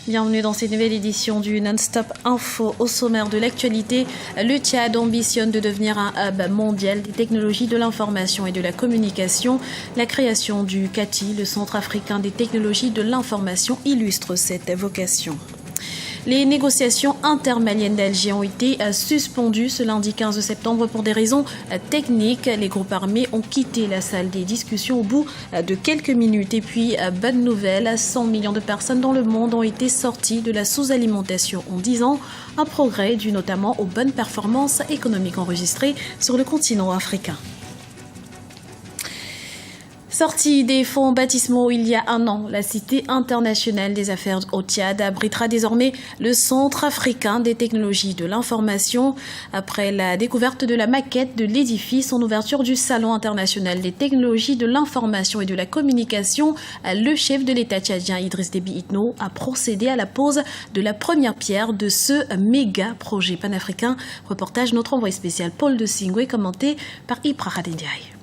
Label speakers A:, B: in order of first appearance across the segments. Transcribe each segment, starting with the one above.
A: Bienvenue dans cette nouvelle édition du Non-Stop Info. Au sommaire de l'actualité, le Tchad ambitionne de devenir un hub mondial des technologies de l'information et de la communication. La création du CATI, le Centre africain des technologies de l'information, illustre cette vocation. Les négociations intermaliennes d'Alger ont été suspendues ce lundi 15 septembre pour des raisons techniques. Les groupes armés ont quitté la salle des discussions au bout de quelques minutes. Et puis, bonne nouvelle, 100 millions de personnes dans le monde ont été sorties de la sous-alimentation en 10 ans. Un progrès dû notamment aux bonnes performances économiques enregistrées sur le continent africain. Sortie des fonds baptismaux il y a un an, la Cité internationale des affaires au Tchad abritera désormais le Centre africain des technologies de l'information. Après la découverte de la maquette de l'édifice en ouverture du Salon international des technologies de l'information et de la communication, le chef de l'État tchadien Idriss Déby Itno a procédé à la pose de la première pierre de ce méga projet panafricain. Reportage notre envoyé spécial Paul de Singwe, commenté par Ibra Ndiaye.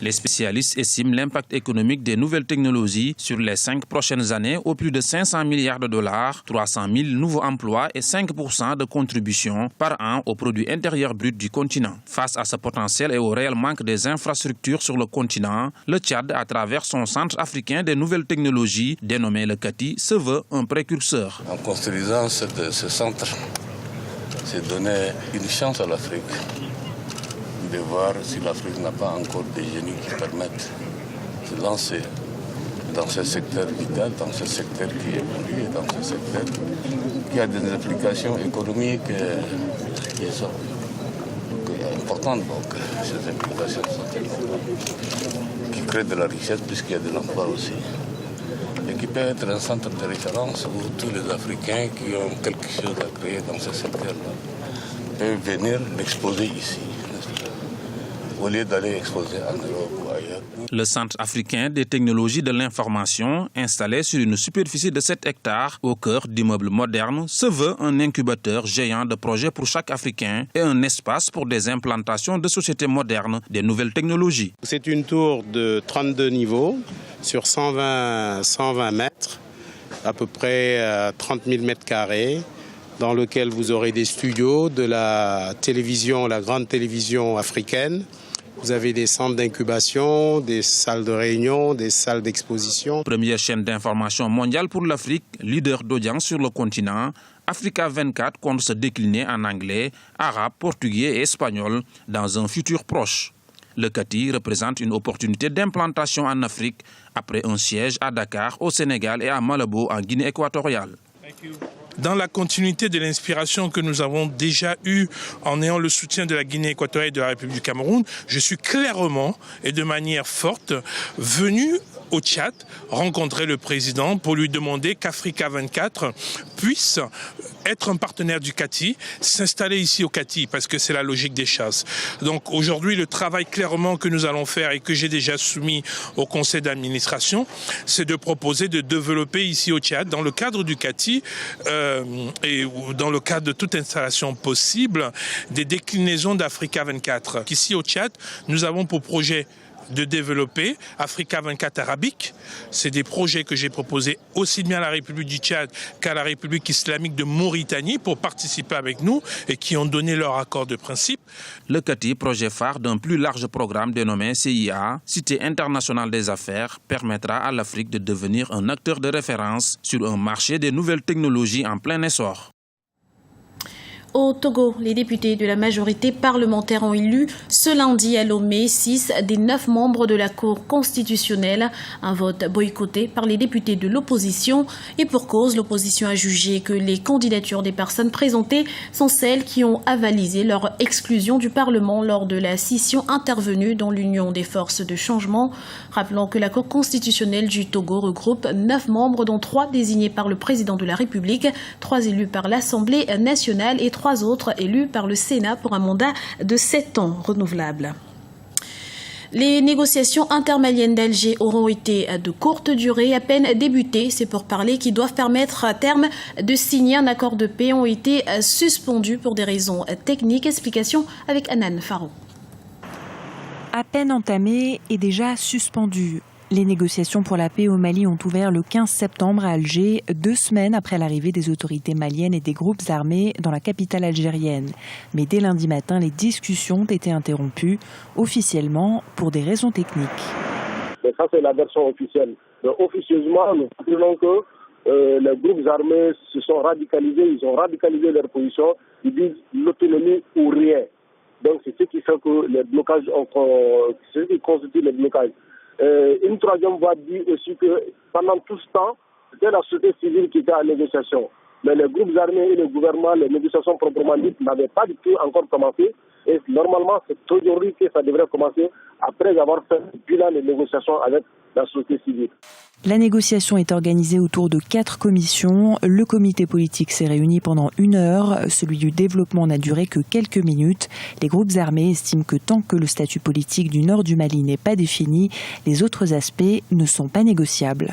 B: Les spécialistes estiment l'impact économique des nouvelles technologies sur les 5 prochaines années au plus de 500 milliards de dollars, 300 000 nouveaux emplois et 5% de contribution par an au produit intérieur brut du continent. Face à ce potentiel et au réel manque des infrastructures sur le continent, le Tchad, à travers son centre africain des nouvelles technologies, dénommé le CATI, se veut un précurseur.
C: En construisant ce centre, c'est donner une chance à l'Afrique de voir si l'Afrique n'a pas encore des génies qui permettent de lancer dans ce secteur vital, dans ce secteur qui évolue, dans ce secteur qui a des implications économiques qui sont importantes. Donc, ces implications sont énormes, qui créent de la richesse puisqu'il y a de l'emploi aussi. Et qui peut être un centre de référence où tous les Africains qui ont quelque chose à créer dans ce secteur-là peuvent venir l'exposer ici, au lieu d'aller exposer en Europe ou ailleurs.
B: Le Centre africain des technologies de l'information, installé sur une superficie de 7 hectares au cœur d'immeubles modernes, se veut un incubateur géant de projets pour chaque Africain et un espace pour des implantations de sociétés modernes des nouvelles technologies.
D: C'est une tour de 32 niveaux sur 120 mètres, à peu près 30 000 mètres carrés, dans lequel vous aurez des studios, de la télévision, la grande télévision africaine. Vous avez des centres d'incubation, des salles de réunion, des salles d'exposition.
B: Première chaîne d'information mondiale pour l'Afrique, leader d'audience sur le continent, Africa 24 compte se décliner en anglais, arabe, portugais et espagnol dans un futur proche. Le CATI représente une opportunité d'implantation en Afrique après un siège à Dakar, au Sénégal et à Malabo, en Guinée équatoriale.
E: Dans la continuité de l'inspiration que nous avons déjà eue en ayant le soutien de la Guinée équatoriale et de la République du Cameroun, je suis clairement et de manière forte venu au Tchad rencontrer le président pour lui demander qu'Africa 24 puisse être un partenaire du CATI, s'installer ici au CATI parce que c'est la logique des choses. Donc aujourd'hui, le travail clairement que nous allons faire et que j'ai déjà soumis au conseil d'administration, c'est de proposer de développer ici au Tchad, dans le cadre du CATI et dans le cadre de toute installation possible, des déclinaisons d'Africa 24. Ici au Tchad, nous avons pour projet de développer Africa 24 arabique. C'est des projets que j'ai proposés aussi bien à la République du Tchad qu'à la République islamique de Mauritanie pour participer avec nous et qui ont donné leur accord de principe.
B: Le CATI, projet phare d'un plus large programme dénommé CIA, Cité internationale des affaires, permettra à l'Afrique de devenir un acteur de référence sur un marché des nouvelles technologies en plein essor.
A: Au Togo, les députés de la majorité parlementaire ont élu ce lundi à Lomé 6 des 9 membres de la Cour constitutionnelle. Un vote boycotté par les députés de l'opposition. Et pour cause, l'opposition a jugé que les candidatures des personnes présentées sont celles qui ont avalisé leur exclusion du Parlement lors de la scission intervenue dans l'Union des forces de changement. Rappelons que la Cour constitutionnelle du Togo regroupe 9 membres, dont 3 désignés par le président de la République, 3 élus par l'Assemblée nationale et 3 autres élus par le Sénat pour un mandat de 7 ans renouvelable. Les négociations intermaliennes d'Alger auront été de courte durée, à peine débutées. Ces pourparlers qui doivent permettre à terme de signer un accord de paix ont été suspendus pour des raisons techniques. Explication avec Anan Faro.
F: À peine entamé et déjà suspendu. Les négociations pour la paix au Mali ont ouvert le 15 septembre à Alger, 2 semaines après l'arrivée des autorités maliennes et des groupes armés dans la capitale algérienne. Mais dès lundi matin, les discussions ont été interrompues, officiellement pour des raisons techniques.
G: Mais ça, c'est la version officielle. Mais officieusement, nous apprenons que les groupes armés se sont radicalisés, ils ont radicalisé leur position, ils disent l'autonomie ou rien. Donc c'est ce qui fait que les blocages, c'est ce qui constitue les blocages. Une troisième voie dit aussi que pendant tout ce temps, c'était la société civile qui était en négociation. Mais les groupes armés et le gouvernement, les négociations proprement dites, n'avaient pas du tout encore commencé. Et normalement, c'est aujourd'hui que ça devrait commencer après avoir fait le bilan des négociations avec la société civile.
F: La négociation est organisée autour de 4 commissions. Le comité politique s'est réuni pendant 1 heure. Celui du développement n'a duré que quelques minutes. Les groupes armés estiment que tant que le statut politique du nord du Mali n'est pas défini, les autres aspects ne sont pas négociables.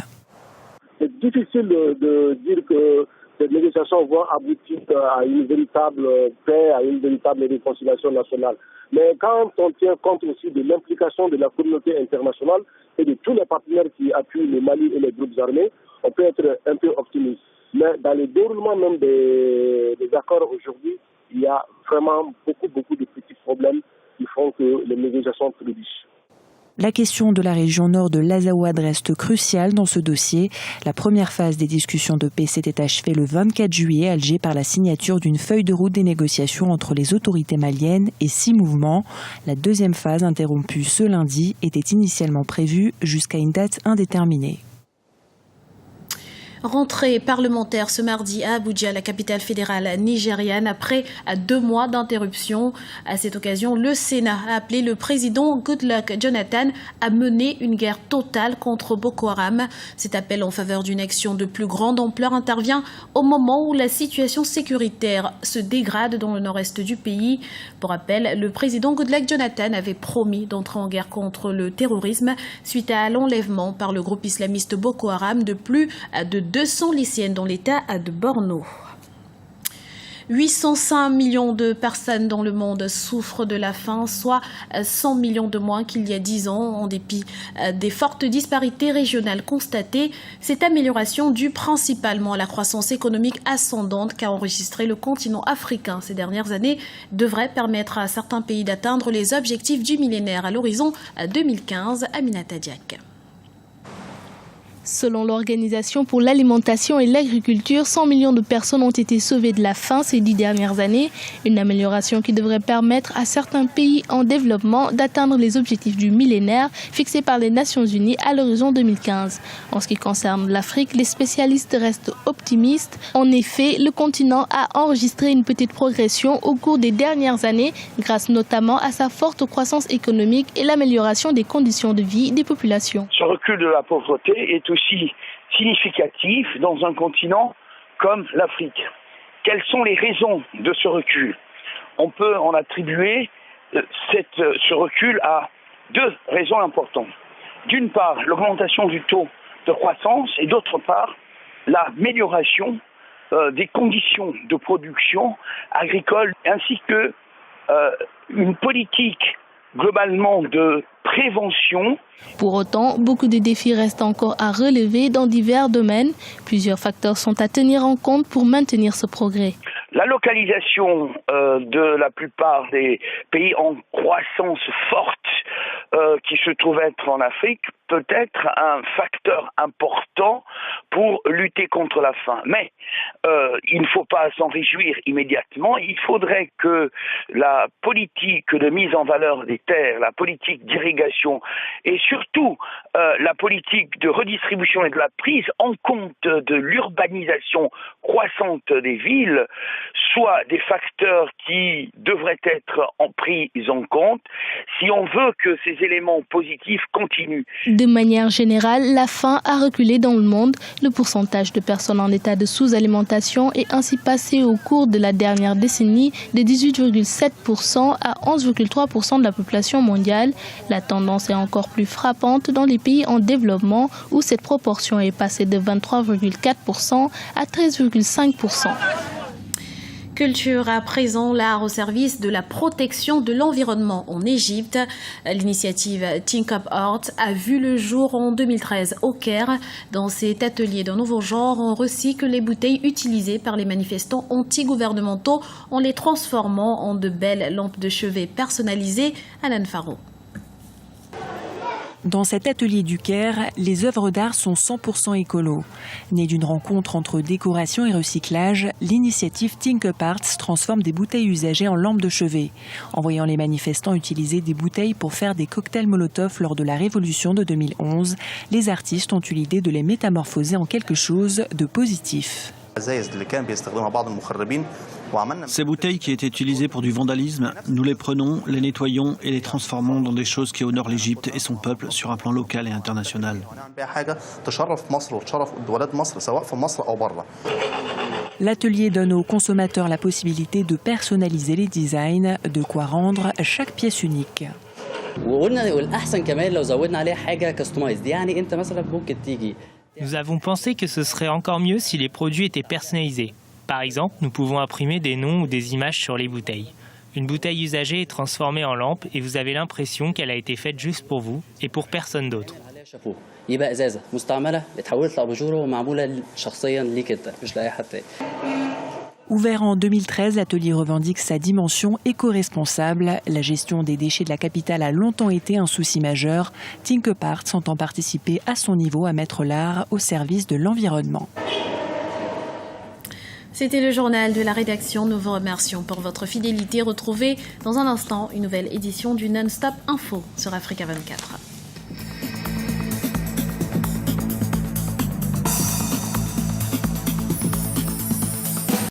G: C'est difficile de dire que ces négociations vont aboutir à une véritable paix, à une véritable réconciliation nationale. Mais quand on tient compte aussi de l'implication de la communauté internationale et de tous les partenaires qui appuient le Mali et les groupes armés, on peut être un peu optimiste. Mais dans le déroulement même des accords aujourd'hui, il y a vraiment beaucoup de petits problèmes qui font que les négociations trébuchent.
F: La question de la région nord de l'Azawad reste cruciale dans ce dossier. La première phase des discussions de paix s'était achevée le 24 juillet à Alger par la signature d'une feuille de route des négociations entre les autorités maliennes et 6 mouvements. La deuxième phase, interrompue ce lundi, était initialement prévue jusqu'à une date indéterminée.
A: Rentrée parlementaire ce mardi à Abuja, la capitale fédérale nigériane, après 2 mois d'interruption. À cette occasion, le Sénat a appelé le président Goodluck Jonathan à mener une guerre totale contre Boko Haram. Cet appel en faveur d'une action de plus grande ampleur intervient au moment où la situation sécuritaire se dégrade dans le nord-est du pays. Pour rappel, le président Goodluck Jonathan avait promis d'entrer en guerre contre le terrorisme suite à l'enlèvement par le groupe islamiste Boko Haram de plus de 200 lycéennes dans l'état de Borno. 805 millions de personnes dans le monde souffrent de la faim, soit 100 millions de moins qu'il y a 10 ans, en dépit des fortes disparités régionales constatées. Cette amélioration due principalement à la croissance économique ascendante qu'a enregistré le continent africain ces dernières années devrait permettre à certains pays d'atteindre les objectifs du millénaire à l'horizon 2015. Aminata Diak.
H: Selon l'Organisation pour l'alimentation et l'agriculture, 100 millions de personnes ont été sauvées de la faim ces 10 dernières années. Une amélioration qui devrait permettre à certains pays en développement d'atteindre les objectifs du millénaire fixés par les Nations Unies à l'horizon 2015. En ce qui concerne l'Afrique, les spécialistes restent optimistes. En effet, le continent a enregistré une petite progression au cours des dernières années, grâce notamment à sa forte croissance économique et l'amélioration des conditions de vie des populations.
I: Ce recul de la pauvreté est aussi significatif dans un continent comme l'Afrique. Quelles sont les raisons de ce recul? On peut en attribuer ce recul à 2 raisons importantes. D'une part, l'augmentation du taux de croissance et d'autre part, l'amélioration des conditions de production agricole ainsi que une politique globalement de prévention.
H: Pour autant, beaucoup de défis restent encore à relever dans divers domaines. Plusieurs facteurs sont à tenir en compte pour maintenir ce progrès.
I: La localisation de la plupart des pays en croissance forte qui se trouvent être en Afrique peut être un facteur important pour lutter contre la faim. Mais il ne faut pas s'en réjouir immédiatement. Il faudrait que la politique de mise en valeur des terres, la politique d'irrigation et surtout la politique de redistribution et de la prise en compte de l'urbanisation croissante des villes soient des facteurs qui devraient être pris en compte si on veut que ces éléments positifs continuent.
H: De manière générale, la faim a reculé dans le monde. Le pourcentage de personnes en état de sous-alimentation est ainsi passé au cours de la dernière décennie de 18,7% à 11,3% de la population mondiale. La tendance est encore plus frappante dans les pays en développement où cette proportion est passée de 23,4% à 13,5%.
A: Culture à présent, l'art au service de la protection de l'environnement en Égypte. L'initiative Think Up Art a vu le jour en 2013 au Caire. Dans cet atelier d'un nouveau genre, on recycle les bouteilles utilisées par les manifestants anti-gouvernementaux en les transformant en de belles lampes de chevet personnalisées. Alan Faro.
F: Dans cet atelier du Caire, les œuvres d'art sont 100% écolo. Née d'une rencontre entre décoration et recyclage, l'initiative Think Up Arts transforme des bouteilles usagées en lampes de chevet. En voyant les manifestants utiliser des bouteilles pour faire des cocktails Molotov lors de la Révolution de 2011, les artistes ont eu l'idée de les métamorphoser en quelque chose de positif.
J: Ces bouteilles qui étaient utilisées pour du vandalisme, nous les prenons, les nettoyons et les transformons dans des choses qui honorent l'Égypte et son peuple sur un plan local et international.
F: L'atelier donne aux consommateurs la possibilité de personnaliser les designs, de quoi rendre chaque pièce unique.
K: Nous avons pensé que ce serait encore mieux si les produits étaient personnalisés. Par exemple, nous pouvons imprimer des noms ou des images sur les bouteilles. Une bouteille usagée est transformée en lampe et vous avez l'impression qu'elle a été faite juste pour vous et pour personne d'autre.
F: Ouvert en 2013, l'atelier revendique sa dimension éco-responsable. La gestion des déchets de la capitale a longtemps été un souci majeur. Think Up Arts entend participer à son niveau à mettre l'art au service de l'environnement.
A: C'était le journal de la rédaction. Nous vous remercions pour votre fidélité. Retrouvez dans un instant une nouvelle édition du Non-Stop Info sur Africa 24.